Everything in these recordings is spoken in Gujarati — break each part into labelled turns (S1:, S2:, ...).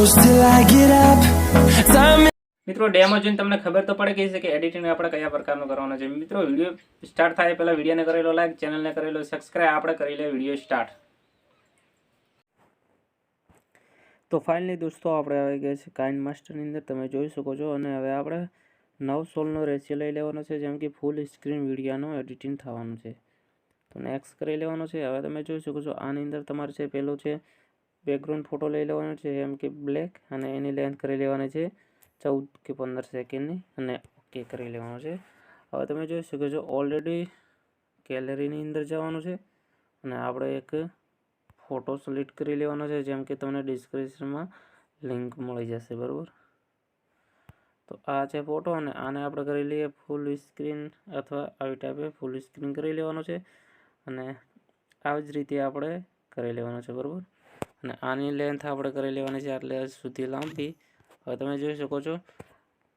S1: close till I get up. Time
S2: મિત્રો ડેમો જોઈને તમને ખબર તો પડે ગઈ છે કે એડિટિંગ આપણે કયા પ્રકારનું કરવાનું છે। મિત્રો વિડીયો સ્ટાર્ટ થાય પહેલા વિડીયોને કરેલો લાઈક, ચેનલને કરેલો સબસ્ક્રાઇબ, આપણે કરી લે વિડીયો સ્ટાર્ટ। તો ફાઇનલી દોસ્તો આપણે આવી ગયા છે કાઇનમાસ્ટરની અંદર, તમે જોઈ શકો છો। અને હવે આપણે 9:16નો રેશિયો લઈ લેવાનો છે, જેમ કે ફૂલ સ્ક્રીન વિડીયોનું એડિટિંગ થવાનું છે। તો નેક્સ્ટ કરી લેવાનો છે। હવે તમે જોઈ શકો છો આની અંદર તમારે છે પેલો છે બેકગ્રાઉન્ડ ફોટો લઈ લેવાનો છે, જેમ કે બ્લેક, અને એની લેન્થ કરી લેવાની છે 14 કે 15 સેકન્ડની, અને ઓકે કરી લેવાનો છે। હવે તમે જોઈ શકો છો ઓલરેડી ગેલેરીની અંદર જવાનું છે, અને આપણે એક ફોટો સિલેક્ટ કરી લેવાનો છે, જેમ કે તમને ડિસ્ક્રિપ્શનમાં લિંક મળી જશે, બરાબર। તો આ છે ફોટો, અને આને આપણે કરી લઈએ ફૂલ સ્ક્રીન, અથવા આવી ટાઈપે ફૂલ સ્ક્રીન કરી લેવાનો છે, અને આવી જ રીતે આપણે કરી લેવાનું છે, બરાબર। અને આની લેન્થ આપણે કરી લેવાની છે આટલે સુધી લાંબી। હવે તમે જોઈ શકો છો,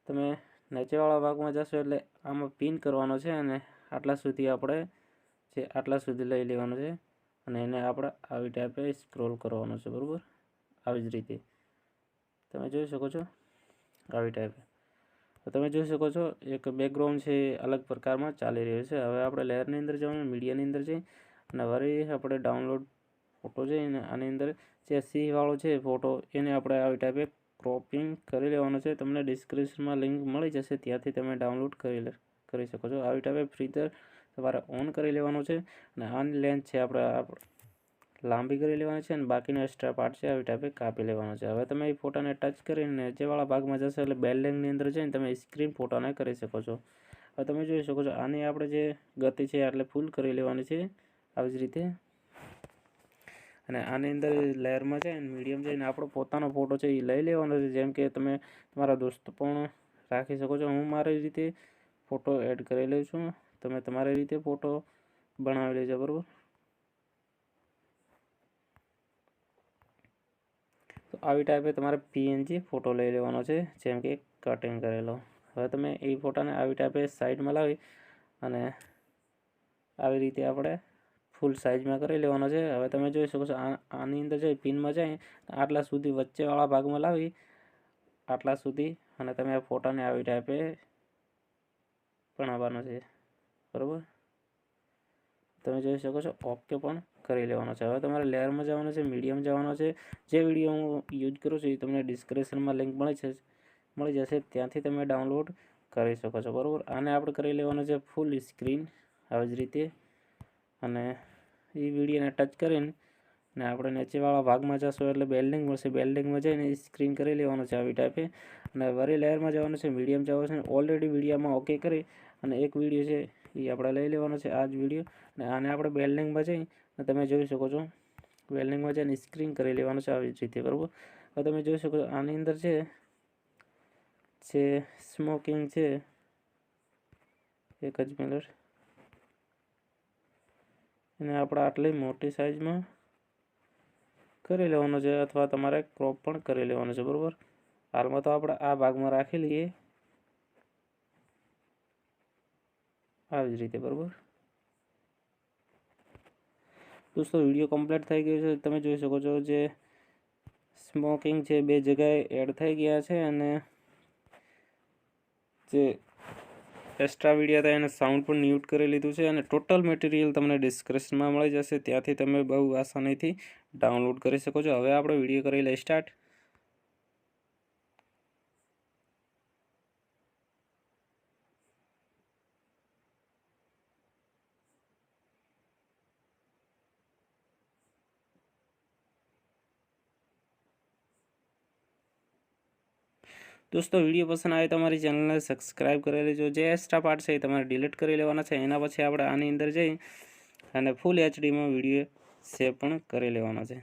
S2: તમે નીચેવાળા ભાગમાં જશો એટલે આમાં પિન કરવાનો છે, અને આટલા સુધી આપણે જે આટલા સુધી લઈ લેવાનું છે, અને એને આપણે આવી ટાઈપે સ્ક્રોલ કરવાનો છે, બરાબર। આવી જ રીતે તમે જોઈ શકો છો આવી ટાઈપે। તો તમે જોઈ શકો છો એક બેકગ્રાઉન્ડ છે અલગ પ્રકારમાં ચાલી રહ્યો છે। હવે આપણે લેયરની અંદર જવાનું, મીડિયાની અંદર જઈ અને વળી આપણે ડાઉનલોડ ફોટો જઈને આની અંદર જે સી વાળો છે ફોટો, એને આપણે આવી ટાઈપે ક્રોપિંગ કરી લેવાનો છે। તમને ડિસ્ક્રિપ્શનમાં લિંક મળી જશે, ત્યાંથી તમે ડાઉનલોડ કરી શકો છો। આવી ટાઈપે ફ્રીઝર તમારે ઓન કરી લેવાનું છે, અને આની લેન્થ છે આપણે લાંબી કરી લેવાની છે, અને બાકીનો એક્સ્ટ્રા પાર્ટ છે આવી ટાઈપે કાપી લેવાનો છે। હવે તમે એ ફોટાને ટચ કરીને નીચેવાળા ભાગમાં જશો એટલે બેલ્ડિંગની અંદર જઈને તમે સ્ક્રીન ફોટોને કરી શકો છો। હવે તમે જોઈ શકો છો આની આપણે જે ગતિ છે એટલે ફૂલ કરી લેવાની છે આવી જ રીતે, અને આની અંદર લેયરમાં જઈને મીડિયમ જઈને આપણો પોતાનો ફોટો છે એ લઈ લેવાનો છે, જેમ કે તમે તમારા દોસ્તો પણ રાખી શકો છો। હું મારી રીતે ફોટો એડ કરી લઉં છું, તમે તમારી રીતે ફોટો બનાવી લેજો, બરાબર। તો આવી ટાઈપે તમારે પીએનજી ફોટો લઈ લેવાનો છે, જેમ કે કટિંગ કરેલો। હવે તમે એ ફોટાને આવી ટાઈપે સાઈડમાં લાવી અને આવી રીતે આપણે ફૂલ સાઇઝમાં કરી લેવાનો છે। હવે તમે જોઈ શકો છો આની અંદર જઈ પિનમાં જાય આટલા સુધી વચ્ચેવાળા ભાગમાં લાવી આટલા સુધી, અને તમે આ ફોટાને આવી ટાઈપે બનાવવાનો છે, બરાબર। તમે જોઈ શકો છો ઓકે પણ કરી લેવાનો છે। હવે તમારે લેયરમાં જવાનું છે, મીડિયમ જવાનો છે, જે વિડીયો હું યુઝ કરું છું એ તમને ડિસ્ક્રિપ્શનમાં લિંક મળી જશે, ત્યાંથી તમે ડાઉનલોડ કરી શકો છો, બરાબર। આને આપણે કરી લેવાનું છે ફૂલ સ્ક્રીન આવી જ રીતે, અને એ વિડીયોને ટચ કરીને ને આપણે નીચેવાળા ભાગમાં જશો એટલે બેલ્ડિંગ મળશે, બેલ્ડિંગમાં જઈને સ્ક્રીન કરી લેવાનું છે આવી ટાઈપે, અને વરી લેયરમાં જવાનું છે, મીડિયમ જવાનું છે। ઓલરેડી વિડીયોમાં ઓકે કરી અને એક વિડીયો છે એ આપણે લઈ લેવાનો છે આ જ વિડીયો, અને આને આપણે બેલ્ડિંગમાં જઈ અને તમે જોઈ શકો છો બેલ્ડિંગમાં જઈને સ્ક્રીન કરી લેવાનું છે આવી જ રીતે, બરાબર। હવે તમે જોઈ શકો છો આની અંદર છે સ્મોકિંગ છે, એક જ મિનિટ, એને આપણે આટલી મોટી સાઇઝમાં કરી લેવાનો છે, અથવા તમારે ક્રોપ પણ કરી લેવાનો છે, બરાબર। હાલમાં તો આપણે આ ભાગમાં રાખી લઈએ આવી જ રીતે, બરાબર। દોસ્તો વિડીયો કમ્પ્લીટ થઈ ગયો છે, તમે જોઈ શકો છો જે સ્મોકિંગ છે બે જગ્યાએ એડ થઈ ગયા છે, અને જે એક્સ્ટ્રા વિડીયો હતા એને સાઉન્ડ પણ મ્યુટ કરી લીધું છે, અને ટોટલ મટીરિયલ તમને ડિસ્ક્રિપ્શનમાં મળી જશે, ત્યાંથી તમે બહુ આસાનીથી ડાઉનલોડ કરી શકો છો। હવે આપણે વિડીયો કરી લઈએ સ્ટાર્ટ। દોસ્તો વિડીયો પસંદ આવે તો અમારી ચેનલને સબસ્ક્રાઈબ કરી લેજો। જે એક્સ્ટ્રા પાર્ટ છે એ તમારે ડિલીટ કરી લેવાના છે, એના પછી આપણે આની અંદર જઈ અને ફૂલ એચડીમાં વિડીયો સેવ પણ કરી લેવાના છે।